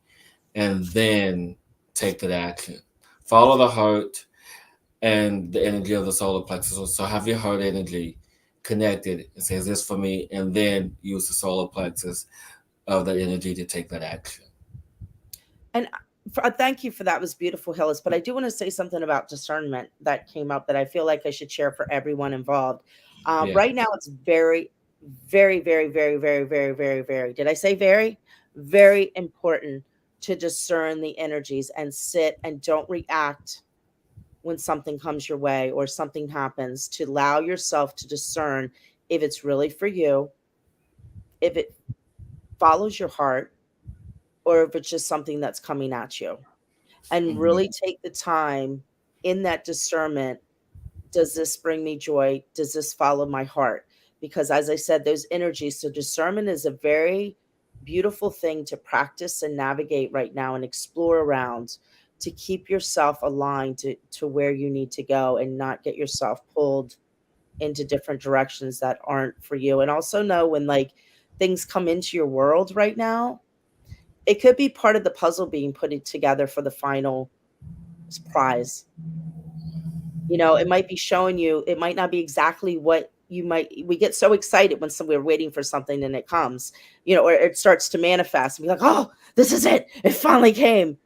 And then take that action. Follow the heart and the energy of the solar plexus. So have your heart energy connected and say, is this for me? And then use the solar plexus of that energy to take that action. And thank you for that. Was beautiful, Hillis. But I do want to say something about discernment that came up that I feel like I should share for everyone involved. Yeah. Right now, it's very, very, very, very, very, very, very, very. Did I say very? Very important to discern the energies and sit and don't react when something comes your way or something happens. To allow yourself to discern if it's really for you, if it follows your heart, or if it's just something that's coming at you, and Mhm. really take the time in that discernment. Does this bring me joy? Does this follow my heart? Because as I said, those energies, so discernment is a very beautiful thing to practice and navigate right now and explore around, to keep yourself aligned to where you need to go and not get yourself pulled into different directions that aren't for you. And also know when like things come into your world right now, it could be part of the puzzle being put together for the final prize. You know, it might be showing you, it might not be exactly what you might. We get so excited when we're waiting for something and it comes, or it starts to manifest and be like, oh, this is it. It finally came.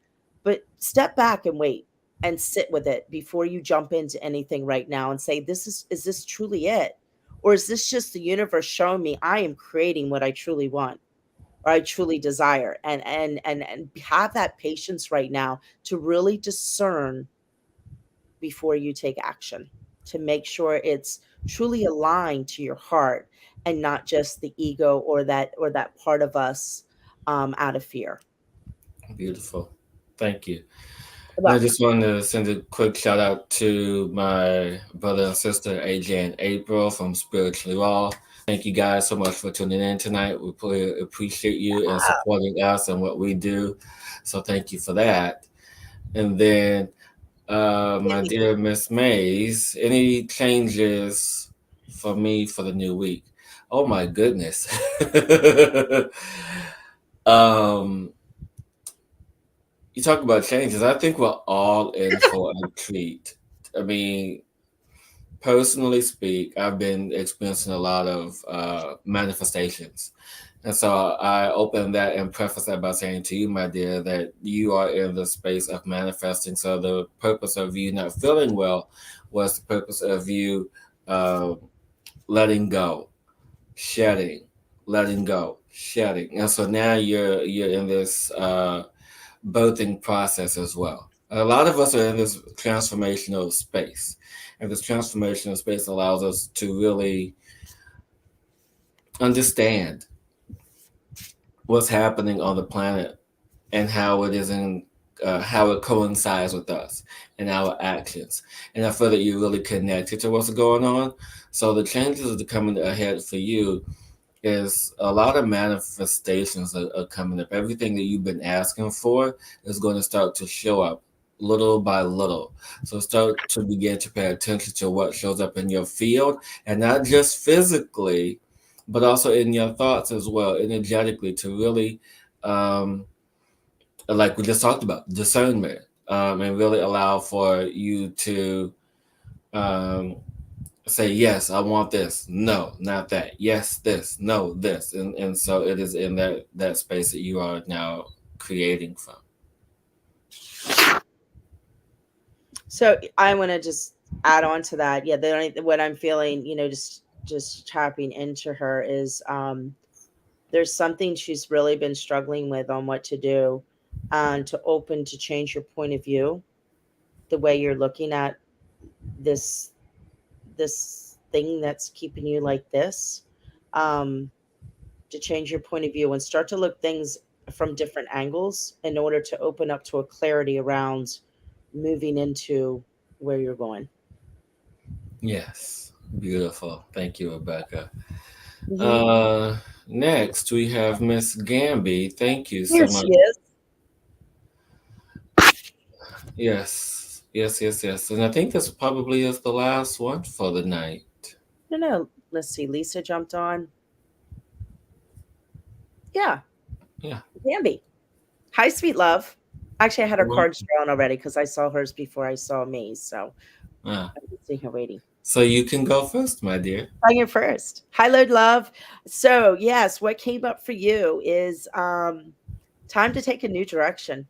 But step back and wait and sit with it before you jump into anything right now and say, is this truly it? Or is this just the universe showing me I am creating what I truly want or I truly desire? And have that patience right now to really discern before you take action, to make sure it's truly aligned to your heart and not just the ego or that part of us, out of fear. Beautiful. Thank you. And I Welcome. just wanted to send a quick shout out to my brother and sister, AJ and April from Spiritually Raw. Thank you guys so much for tuning in tonight. We really appreciate you and supporting us and what we do. So thank you for that. And then, my dear Miss Mays, any changes for me for the new week? Oh my goodness. um, you talk about changes. I think we're all in for a treat. I mean, personally speak, I've been experiencing a lot of manifestations. And so I open that and preface that by saying to you, my dear, that you are in the space of manifesting. So the purpose of you not feeling well was the purpose of you uh, letting go, shedding, letting go, shedding. And so now you're in this birthing process as well. A lot of us are in this transformational space, and this transformational space allows us to really understand what's happening on the planet and how it is in how it coincides with us and our actions. And I feel that you're really connected to what's going on. So the changes that are coming ahead for you is a lot of manifestations are coming up. Everything that you've been asking for is going to start to show up little by little. So start to begin to pay attention to what shows up in your field, and not just physically, but also in your thoughts as well, energetically, to really, um, like we just talked about, discernment, and really allow for you to um, say yes, I want this, no, not that, yes, this, no, this, and so it is in that space that you are now creating from. So I want to just add on to that. Yeah, what I'm feeling, just tapping into her is, there's something she's really been struggling with on what to do, and to open to change your point of view, the way you're looking at this this thing that's keeping you like this, um, to change your point of view and start to look things from different angles in order to open up to a clarity around moving into where you're going. Yes, beautiful. Thank you, Rebecca. Hmm. Uh, Next we have Miss Gamby. Thank you Here so she much. is. Yes. Yes, yes, yes. And I think this probably is the last one for the night. No, no. Let's see. Lisa jumped on. Yeah, Yeah. Bambi. Hi, sweet love. Actually, I had her Well, cards drawn already because I saw hers before I saw me. So ah. I can see her waiting. So you can go first, my dear. I'm here first. Hi, Lord Love. So, yes, what came up for you is time to take a new direction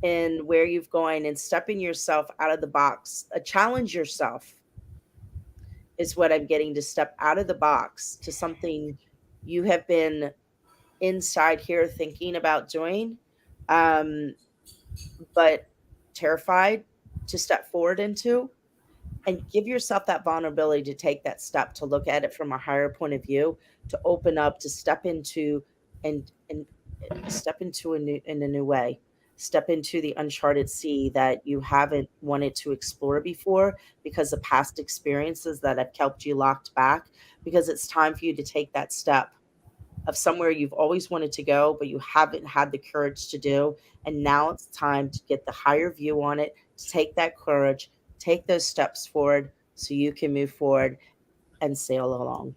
in where you've going and stepping yourself out of the box. Challenge yourself is what I'm getting, to step out of the box to something you have been inside here thinking about doing, um, but terrified to step forward into, and give yourself that vulnerability to take that step, to look at it from a higher point of view, to open up, to step into, and step into a new, in a new way, step into the uncharted sea that you haven't wanted to explore before because of past experiences that have kept you locked back, because it's time for you to take that step of somewhere you've always wanted to go, but you haven't had the courage to do. And now it's time to get the higher view on it, to take that courage, take those steps forward so you can move forward and sail along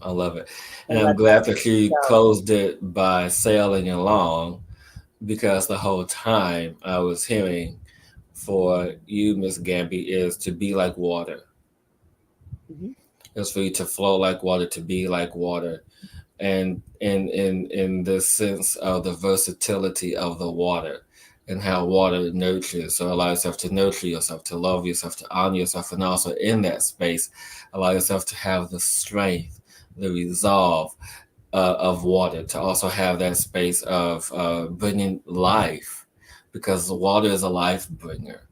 I love it. And and I'm let that glad that you go. closed it by sailing along because the whole time I was hearing for you, Miss Gamby, is to be like water. Mhm. It's for you to flow like water, to be like water. And in the sense of the versatility of the water and how water nurtures. So allow yourself to nurture yourself, to love yourself, to honor yourself, and also in that space, allow yourself to have the strength, the resolve of water, to also have that space of bringing life, because water is a life bringer.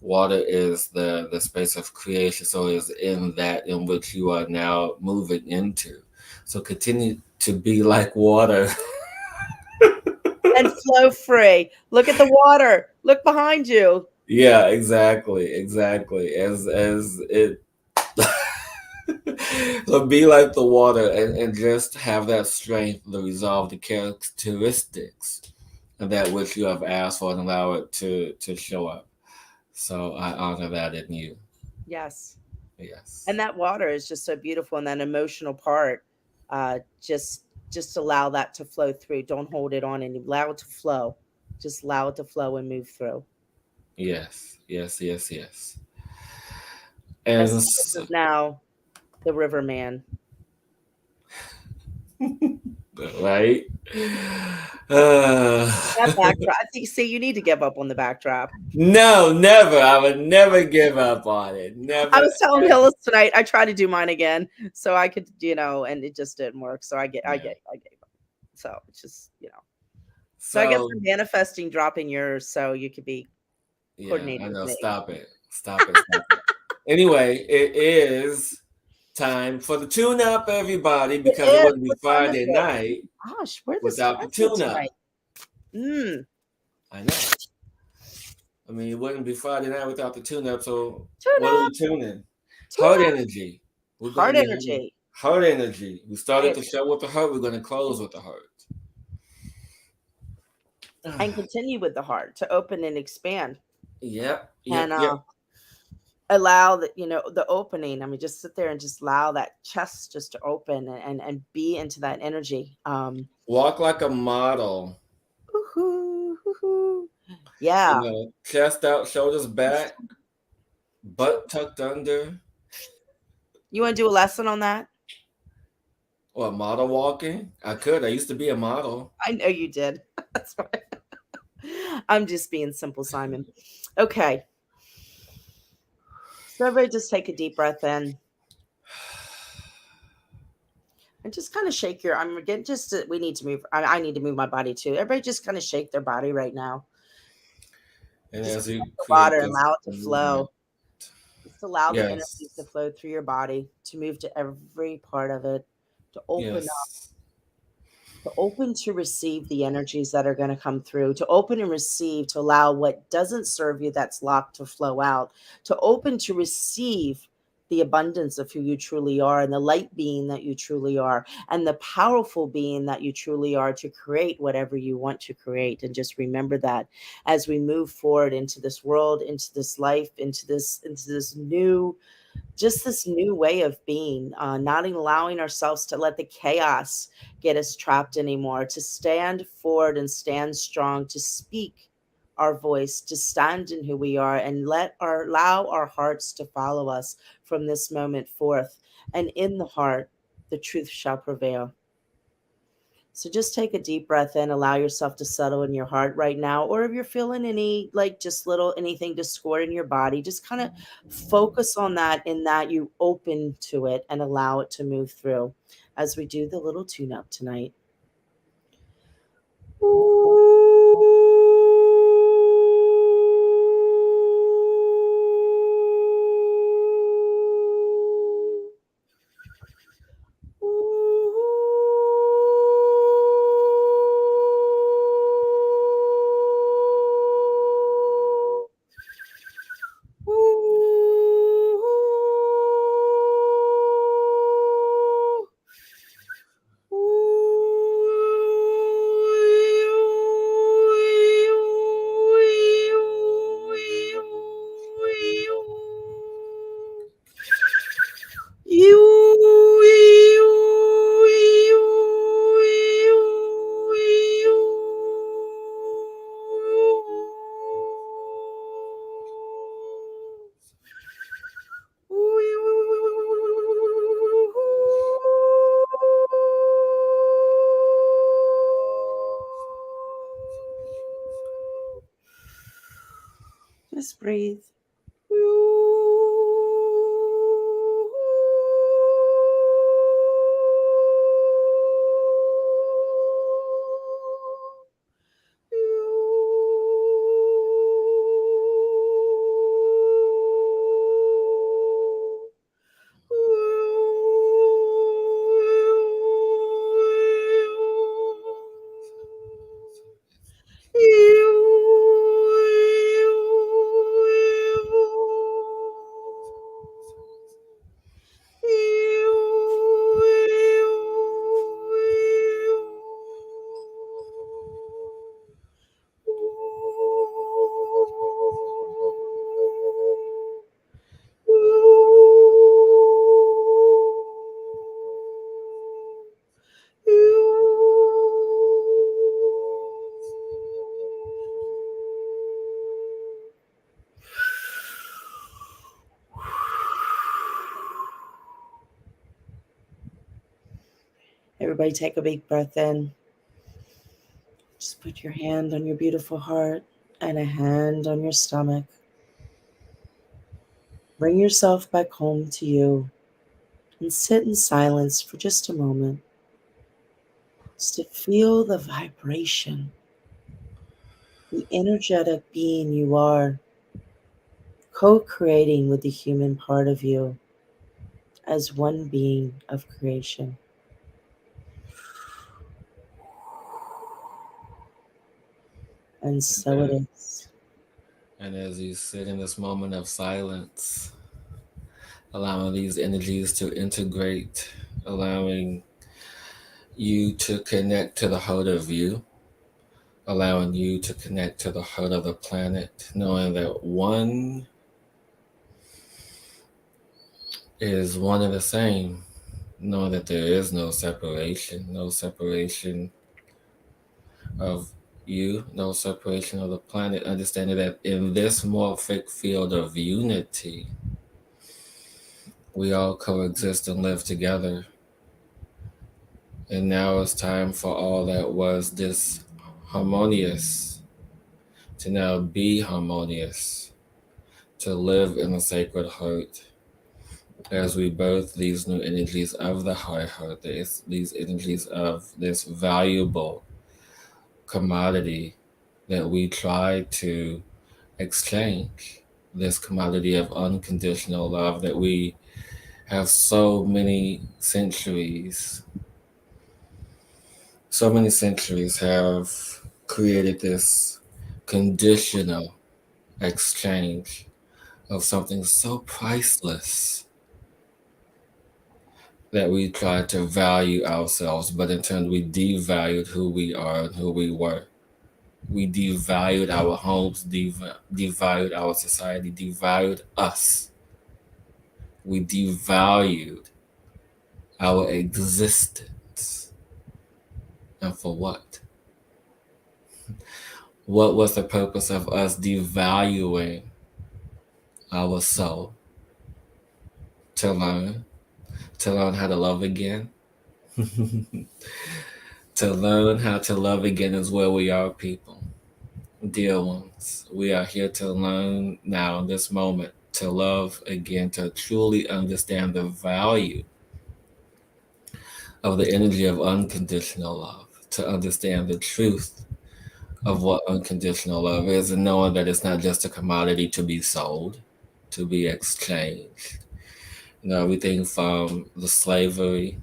Water is the space of creation, so is in that in which you are now moving into. So continue to be like water. And flow free. Look at the water. Look behind you. Yeah, exactly, exactly. As it so be like the water, and just have that strength, the resolve, the characteristics of that which you have asked for, and allow it to show up. So I honor that in you. Yes. Yes. And that water is just so beautiful, and that emotional part, just allow that to flow through. Don't hold it on, and allow it to flow. Just allow it to flow and move through. Yes. Yes. Yes. Yes. And And so this is now the river man. right. Uh, That backdrop, I think, see, you need to give up on the backdrop. no, never. I would never give up on it. I Never. was telling Hillis tonight, I tried to do mine again so I could, and it just didn't work. So Yeah. I gave up. So it's just. So I guess So I'm manifesting dropping yours so you could be yeah, I coordinating with know. me. Stop it. Stop it. Stop it. Anyway, it is time for the tune up, everybody, It because it is. wouldn't be What time is Friday it? night Gosh, we're this without the festive tune up. tonight. Mm. I know. I mean, it wouldn't be Friday night without the tune up. So, Tune what are we up, tuning? tune Heart up. energy. We're going to Heart be having energy. heart energy. We started And, the show with the heart. We're going to close with the heart. and continue with the heart to open and expand. Yep. And Yep. Yep. allow the opening. I mean, just sit there and just allow that chest just to open, and be into that energy. Walk like a model. Woohoo, woohoo. Yeah. Chest out, shoulders back, butt tucked under. You want to do a lesson on that? Or model walking. I could. I used to be a model. I know you did. That's why. I'm just being simple, Simon. Okay. So everybody just take a deep breath in and just kind of shake your. I'm getting we need to move. I need to move my body too. Everybody just kind of shake their body right now. And Just as feel you the create water, this allow it to movement, flow. Just allow the energies to yes, flow through your body, to move to every part of it, to open up, yes, to open to receive the energies that are going to come through, to open and receive, to allow what doesn't serve you that's locked to flow out, to open to receive the abundance of who you truly are and the light being that you truly are and the powerful being that you truly are to create whatever you want to create. And just remember that as we move forward into this world, into this life, into this new, just this new way of being, not allowing ourselves to let the chaos get us trapped anymore, to stand forward and stand strong, to speak our voice, to stand in who we are, and allow our hearts to follow us from this moment forth. And in the heart, the truth shall prevail. So just take a deep breath in, allow yourself to settle in your heart right now. Or if you're feeling any, like just little anything discord in your body, just kind of focus on that, in that you open to it and allow it to move through as we do the little tune up tonight. Just breathe. Everybody take a big breath in. Just put your hand on your beautiful heart and a hand on your stomach. Bring yourself back home to you and sit in silence for just a moment, just to feel the vibration, the energetic being you are, co creating with the human part of you as one being of creation. And so it is. And as you sit in this moment of silence, allowing these energies to integrate, allowing you to connect to the heart of you, allowing you to connect to the heart of the planet, knowing that one is one and the same, knowing that there is no separation of you, no separation of the planet, understanding that in this morphic field of unity, we all coexist and live together. And now it's time for all that was disharmonious to now be harmonious, to live in the sacred heart as we birth these new energies of the high heart, these energies of this valuable commodity that we try to exchange, this commodity of unconditional love that we have so many centuries have created this conditional exchange of something so priceless, that we tried to value ourselves, but in turn we devalued who we are and who we were. We devalued our homes, devalued our society, devalued us. We devalued our existence. And for what? What was the purpose of us devaluing our soul? To learn how to love again. To learn how to love again is where we are, people. Dear ones, we are here to learn now in this moment to love again, to truly understand the value of the energy of unconditional love, to understand the truth of what unconditional love is, and knowing that it's not just a commodity to be sold, to be exchanged. You know, everything from the slavery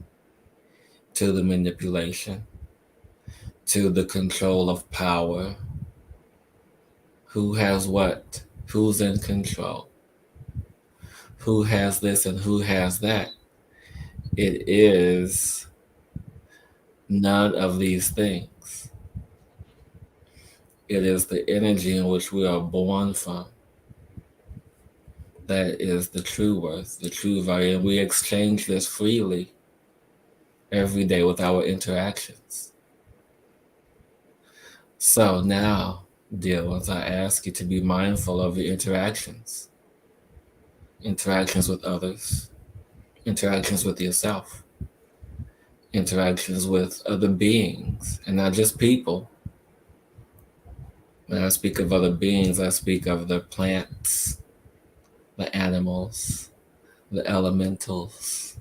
to the manipulation to the control of power. Who has what? Who's in control? Who has this and who has that? It is none of these things. It is the energy in which we are born from. That is the true worth, the true value. And we exchange this freely every day with our interactions. So now, dear ones, I ask you to be mindful of your interactions, interactions with others, interactions with yourself, interactions with other beings, and not just people. When I speak of other beings, I speak of the plants, the animals, the elementals,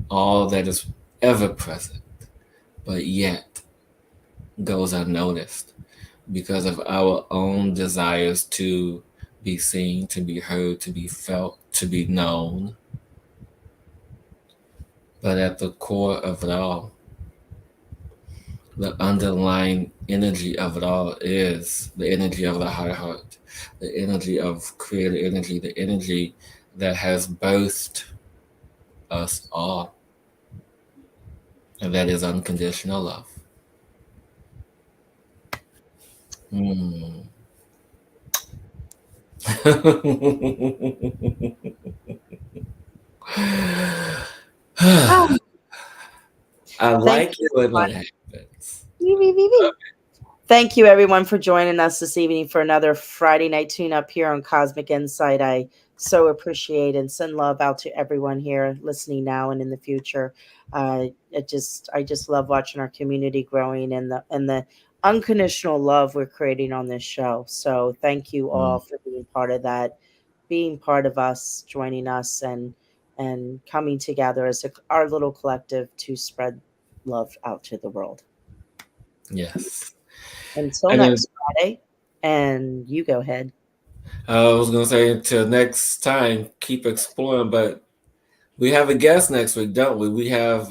all that is ever present, but yet goes unnoticed because of our own desires to be seen, to be heard, to be felt, to be known. But at the core of it all, the underlying energy of it all is the energy of the high heart, the energy of creator energy, the energy that has birthed us all. And that is unconditional love. Mm. Oh, I thank like you, it when everyone. that happens. Wee, wee, wee, wee. Thank you, everyone, for joining us this evening for another Friday night tune up here on Cosmic Insight. I so appreciate and send love out to everyone here listening now and in the future. I just love watching our community growing and the unconditional love we're creating on this show. So thank you Mm, all for being part of that, being part of us, joining us, and coming together as our little collective to spread love out to the world. yes. Until And then next Friday, and you go ahead. I was gonna say until next time, keep exploring. But we have a guest next week, don't we? We have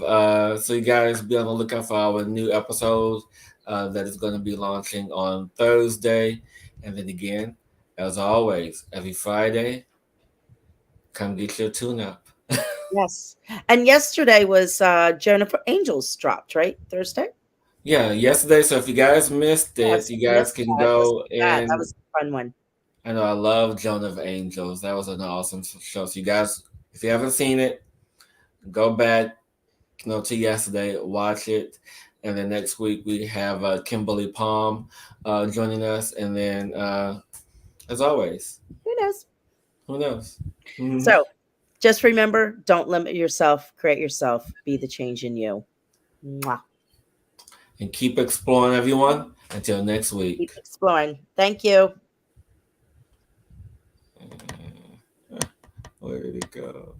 so you guys be on the lookout for our new episode that is going to be launching on Thursday, and then again, as always, every Friday, come get your tune up. Yes. And yesterday was Jennifer Angels dropped, right? Thursday? Yeah, yesterday. So if you guys missed it, Yes. you I guys missed can that. Listen go to that. That and was a fun one. I know I love Joan of Angels. That was an awesome show. So you guys, if you haven't seen it, go back, to yesterday, watch it, and then next week we have Kimberly Palm joining us, and then as always, Who knows? who knows? Mhm. So just remember, don't limit yourself, create yourself, be the change in you. Mwah. And keep exploring, everyone. Until next week. Keep exploring. Thank you. Where did it go?